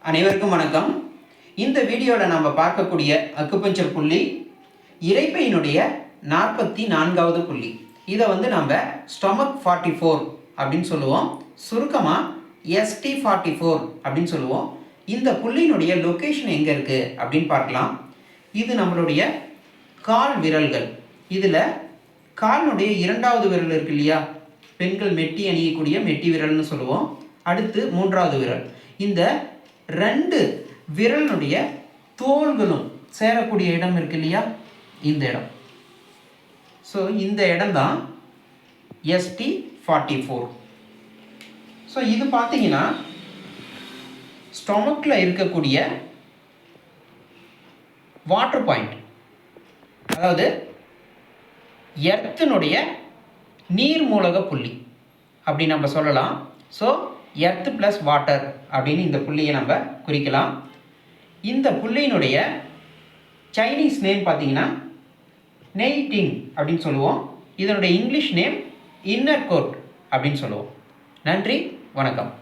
அனைவருக்கும் வணக்கம். இந்த வீடியோவில் நம்ம பார்க்கக்கூடிய அக்குபஞ்சர் புள்ளி இரைப்பையினுடைய 44வது புள்ளி. இதை நம்ம ஸ்டொமக் 44 அப்படின்னு சொல்லுவோம். சுருக்கமாக ST44 அப்படின்னு சொல்லுவோம். இந்த புள்ளியினுடைய லொக்கேஷன் எங்கே இருக்குது அப்படின்னு பார்க்கலாம். இது நம்மளுடைய கால் விரல்கள். இதில் காலினுடைய 2வது விரல் இருக்கு இல்லையா, பெண்கள் மெட்டி அணியக்கூடிய மெட்டி விரல்னு சொல்லுவோம். அடுத்து 3வது விரல். இந்த 2 விரலுடைய தோள்களும் சேரக்கூடிய இடம் இருக்கு இல்லையா, இந்த இடம். ஸோ இந்த இடம் தான் ST44. ஸோ இது பார்த்தீங்கன்னா ஸ்டொமக்கில் இருக்கக்கூடிய வாட்டர் பாயிண்ட், அதாவது எர்த்தினுடைய நீர்மூலக புள்ளி அப்படி நம்ம சொல்லலாம். ஸோ எர்த் ப்ளஸ் வாட்டர் அப்படின்னு இந்த புள்ளியை நம்ம குறிக்கலாம். இந்த புள்ளியினுடைய சைனீஸ் நேம் பார்த்தீங்கன்னா நெய்டிங் அப்படின்னு சொல்லுவோம். இதனுடைய இங்கிலீஷ் நேம் இன்னர் கோட் அப்படின்னு சொல்லுவோம். நன்றி, வணக்கம்.